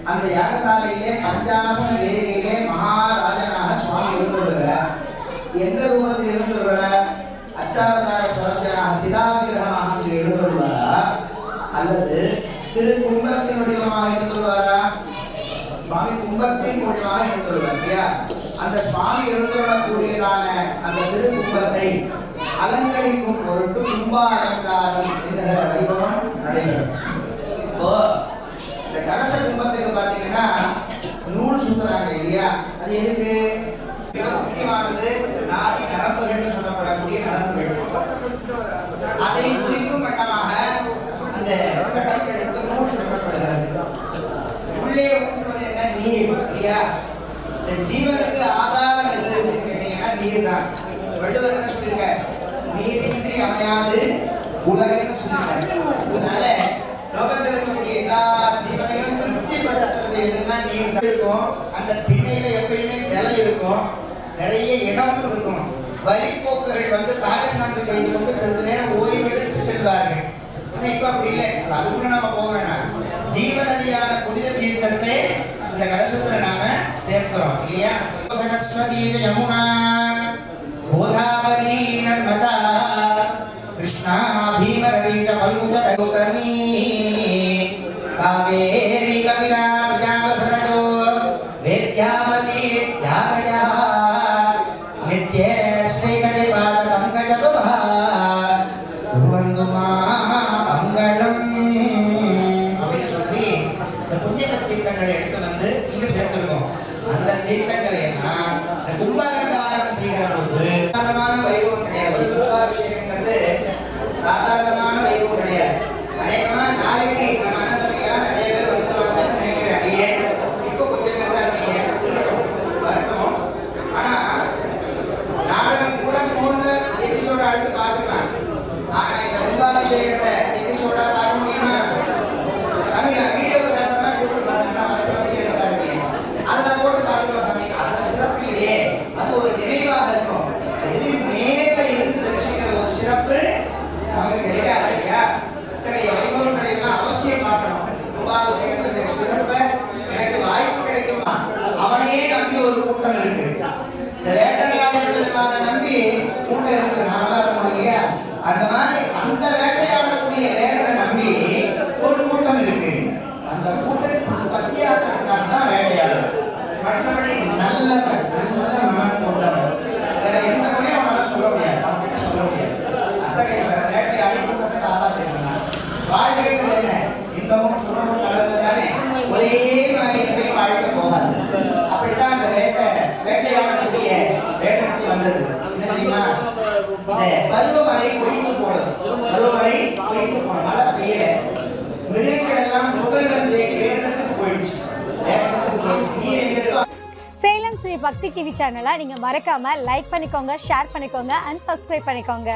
அந்த யாகசாலையிலே பஞ்சாசன வேதியிலே மகாராஜனாக சுவாமி எழுந்துள்ளார். எந்த ரூபத்தில் எழுந்துள்ளார்? அச்சாவதார சுரஞ்சனாக சிதாவிகிரகமாக எழுந்துள்ளாரா அல்லது திரு கும்பத்தின் வடிவமாக எழுந்துள்ளாரா? சுவாமி கும்பத்தின் வடிவமாக எழுந்துள்ளார் இல்லையா? அந்த சுவாமி எழுந்துள்ளக்கூடியதான அந்த திரு கும்பத்தை அலங்கரிக்கும் பொருட்டு கும்ப அலங்காரம் என்கிற வைபவம் நடைபெறும். இப்போ இந்த ஜீவனுக்கு ஆதாரம் எது அப்படின்னு கேட்டீங்கன்னா நீர் தான். வள்ளுவர் என்ன சொல்லியிருக்க, நீரின்றி அமையாது உலகன்னு சொல்லியிருக்காங்க. அதனால லோகத்தில் இருக்கக்கூடிய எல்லா ஜீவனையும் திருப்திப்படுத்துறது எதுன்னா நீர் தான் இருக்கும். அந்த திண்ணையில எப்பயுமே ஜலம் இருக்கும், நிறைய இடமும் இருக்கும். வழிபோக்கர்கள் வந்து தாகஸ்நானம் செய்து கொண்டு சிறிது நேரம் ஓய்வெடுத்து செல்வார்கள். ஆனா இப்ப அப்படி இல்லை, அதுக்குள்ள நம்ம போக வேணாம். ஜீவநதியான புனித தீர்த்தத்தை இந்த கலசத்துல நாம சேர்க்கிறோம் இல்லையா. சரஸ்வதி யமுனா கோதாவரி நர்மதா கிருஷ்ணா பீமரதி பல்முஜ கௌதமி காவேரி கபிலா விஜாவசரோ வேத்யாவதி த்யாகயா நித்யே ஸ்ரீகரி பாத பங்கஜபவா குர்வந்துமா மங்களம் அப்படின்னு சொல்லி இந்த புண்ணிய தீர்த்தங்களை எடுத்து வந்து இங்க சேர்த்திருக்கோம். அந்த தீர்த்தங்களை எல்லாம் இந்த கும்பாலங்காரம் செய்கிற பொழுது சாதாரணமான வைபவம் கிடையாது. கும்பாபிஷேகங்கிறது சாதாரணமான வைபவம் கிடையாது. அநேகமா நாளைக்கு நம்ம அண்ணன் நிறைய பேர் வந்துருவாங்கன்னு நினைக்கிறேன். இப்போ கொஞ்சம் பேர் தான் இருக்கீங்க, வரட்டும். ஆனா நாடகம் கூட போன்ல எபிசோட அடுத்து பார்த்துக்கலாம். ஆனா இந்த கும்பாபிஷேகத்தை எபிசோடா பார்க்க முடியுமா? சாமி வீடியோ கூப்பிட்டு பாருங்க, அதெல்லாம் போட்டு பாருங்க சாமி. அது சிறப்பு இல்லையே, அது ஒரு நினைவாக இருக்கும். நேரில் இருந்து தரிசிக்கிற ஒரு சிறப்பு நமக்கு கிடைக்காது இல்லையா. இத்தகைய வைபவங்களை எல்லாம் அவசியம் பார்க்கணும். கும்பாபிஷேகத்துடைய சிறப்பை எனக்கு வாய்ப்பு கிடைக்குமா? அவனையே நம்பி ஒரு கூட்டம் இருக்கு. இந்த வேட்டையாளர் பெருமானை நம்பி கூட்டம் இருக்கு. நாமளா இருக்கணும் இல்லையா. அந்த மாதிரி அந்த வேட்டையாடக்கூடிய வேடனை நம்பி ஒரு கூட்டம் இருக்கு. அந்த கூட்டத்துக்கு பசியாக்கிறதுக்காக தான் வேட்டையாடல். மற்றபடி நல்ல மனம் கொண்டவன் வேற எந்த முறையும் அவனால சொல்ல முடியாது, அவன்கிட்ட சொல்ல முடியாது. அத்தகைய வேட்டையாடி கூட்டத்துக்கு ஆளாக வாழ்க்கைகள் என்ன இன்பமும் துன்பமும் கலந்ததானே, ஒரே மாதிரி போய் வாழ்க்கை போகாது. அப்படித்தான் அந்த வேட்டையாடக்கூடிய வேட்டனுக்கு வந்தது. என்ன தெரியுமா? இந்த பருவமழை பொய்த்து போனது. பருவமழை பொய்த்து போன மழை பெய்யல, மிருகங்கள் எல்லாம் முகங்கள் தேடி வேட்டத்துக்கு போயிடுச்சு. நீர் எங்க இருக்கோ. சேலம் ஸ்ரீ பக்தி டிவி சேனலை நீங்க மறக்காம லைக் பண்ணிக்கோங்க, ஷேர் பண்ணிக்கோங்க அண்ட் சப்ஸ்கிரைப் பண்ணிக்கோங்க.